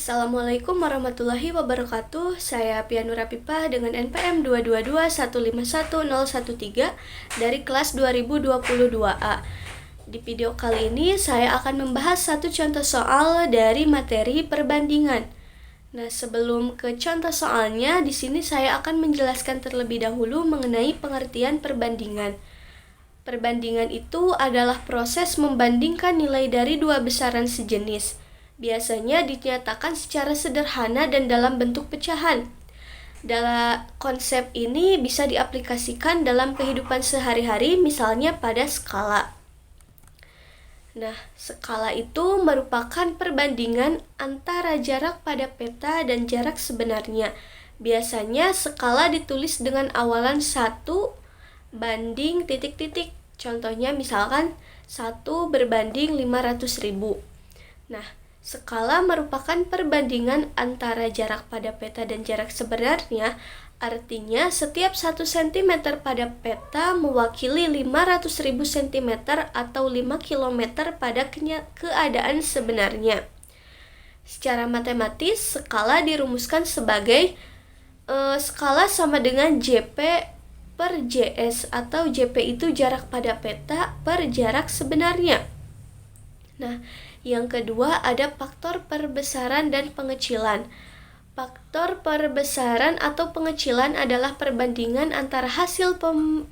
Assalamualaikum warahmatullahi wabarakatuh. Saya Pianura Pipa dengan NPM 222151013 dari kelas 2022A. Di video kali ini saya akan membahas satu contoh soal dari materi perbandingan. Nah, sebelum ke contoh soalnya, di sini saya akan menjelaskan terlebih dahulu mengenai pengertian perbandingan. Perbandingan itu adalah proses membandingkan nilai dari dua besaran sejenis. Biasanya dinyatakan secara sederhana dan dalam bentuk pecahan. Dalam konsep ini bisa diaplikasikan dalam kehidupan sehari-hari, misalnya pada skala. Nah, skala itu merupakan perbandingan antara jarak pada peta dan jarak sebenarnya. Biasanya skala ditulis dengan awalan 1 banding titik-titik. Contohnya misalkan 1 berbanding 500.000. Nah, skala merupakan perbandingan antara jarak pada peta dan jarak sebenarnya, artinya setiap 1 cm pada peta mewakili 500.000 cm atau 5 km pada keadaan sebenarnya. Secara matematis, skala dirumuskan sebagai skala sama dengan JP per JS, atau JP itu jarak pada peta per jarak sebenarnya. Nah, yang kedua ada faktor perbesaran dan pengecilan. Faktor perbesaran atau pengecilan adalah perbandingan antara hasil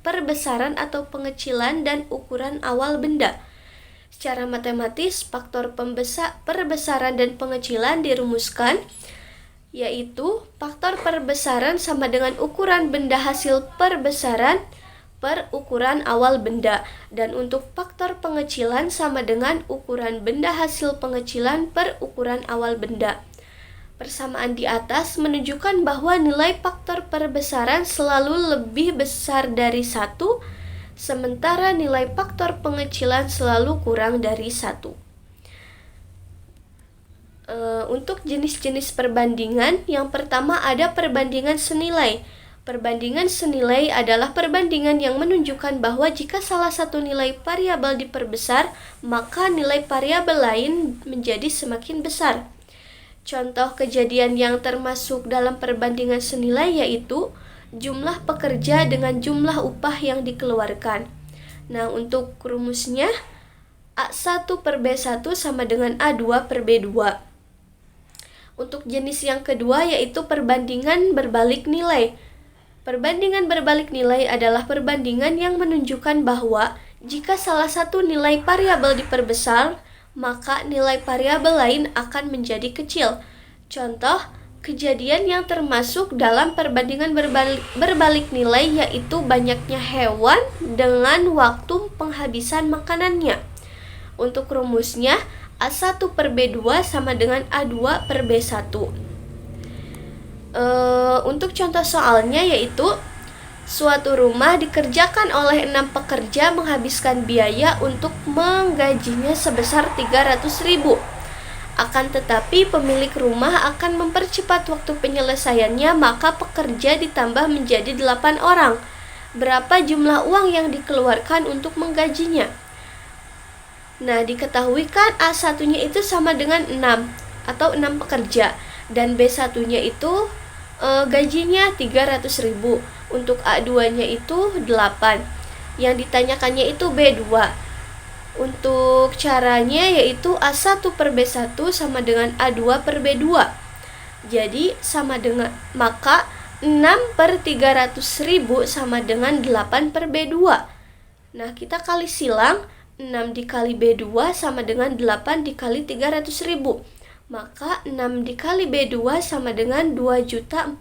perbesaran atau pengecilan dan ukuran awal benda. Secara matematis, faktor perbesaran dan pengecilan dirumuskan, yaitu faktor perbesaran sama dengan ukuran benda hasil perbesaran per ukuran awal benda, dan untuk faktor pengecilan sama dengan ukuran benda hasil pengecilan per ukuran awal benda. Persamaan di atas menunjukkan bahwa nilai faktor perbesaran selalu lebih besar dari 1, sementara nilai faktor pengecilan selalu kurang dari 1. Untuk jenis-jenis perbandingan, yang pertama ada perbandingan senilai. Perbandingan senilai adalah perbandingan yang menunjukkan bahwa jika salah satu nilai variabel diperbesar, maka nilai variabel lain menjadi semakin besar. Contoh kejadian yang termasuk dalam perbandingan senilai yaitu jumlah pekerja dengan jumlah upah yang dikeluarkan. Nah, untuk rumusnya A1 per B1 sama dengan A2 per B2. Untuk jenis yang kedua yaitu perbandingan berbalik nilai. Perbandingan berbalik nilai adalah perbandingan yang menunjukkan bahwa jika salah satu nilai variabel diperbesar, maka nilai variabel lain akan menjadi kecil. Contoh kejadian yang termasuk dalam perbandingan berbalik nilai yaitu banyaknya hewan dengan waktu penghabisan makanannya. Untuk rumusnya, A1 per B2 sama dengan A2 per B1. Untuk contoh soalnya yaitu suatu rumah dikerjakan oleh 6 pekerja menghabiskan biaya untuk menggajinya sebesar 300.000. Akan tetapi pemilik rumah akan mempercepat waktu penyelesaiannya, maka pekerja ditambah menjadi 8 orang. Berapa jumlah uang yang dikeluarkan untuk menggajinya? Nah, diketahui kan A1-nya itu sama dengan 6 atau 6 pekerja, dan B1-nya itu gajinya 300.000. Untuk A2-nya itu 8. Yang ditanyakannya itu B2. Untuk caranya yaitu A1 per B1 sama dengan A2 per B2. Jadi sama dengan, maka 6 per 300.000 sama dengan 8 per B2. Nah, kita kali silang, 6 dikali B2 sama dengan 8 dikali 300.000. Maka 6 dikali B2 sama dengan 2.400.000.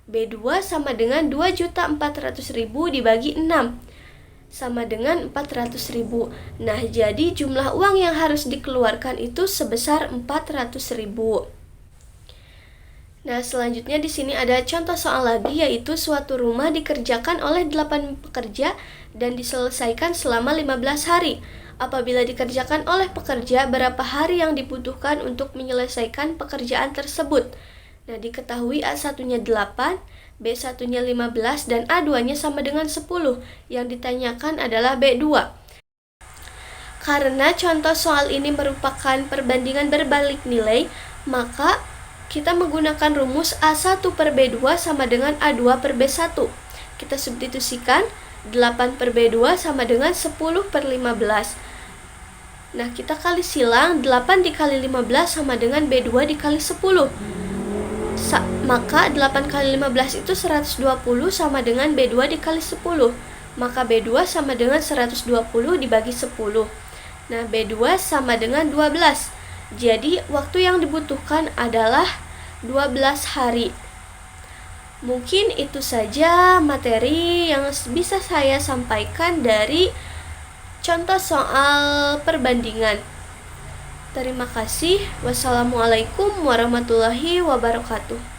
B2 sama dengan 2.400.000 dibagi 6 sama dengan 400.000. Nah, jadi jumlah uang yang harus dikeluarkan itu sebesar 400.000. Nah, selanjutnya di sini ada contoh soal lagi, yaitu suatu rumah dikerjakan oleh 8 pekerja dan diselesaikan selama 15 hari. Apabila dikerjakan oleh pekerja, berapa hari yang dibutuhkan untuk menyelesaikan pekerjaan tersebut? Nah, diketahui A1-nya 8, B1-nya 15, dan A2-nya sama dengan 10. Yang ditanyakan adalah B2. Karena contoh soal ini merupakan perbandingan berbalik nilai, maka kita menggunakan rumus A1 per B2 sama dengan A2 per B1. Kita substitusikan 8 per B2 sama dengan 10 per 15. Nah, kita kali silang 8 dikali 15 sama dengan B2 dikali 10. Maka 8 kali 15 itu 120 sama dengan B2 dikali 10. Maka B2 sama dengan 120 dibagi 10. Nah, B2 sama dengan 12. Jadi, waktu yang dibutuhkan adalah 12 hari. Mungkin itu saja materi yang bisa saya sampaikan dari contoh soal perbandingan. Terima kasih. Wassalamualaikum warahmatullahi wabarakatuh.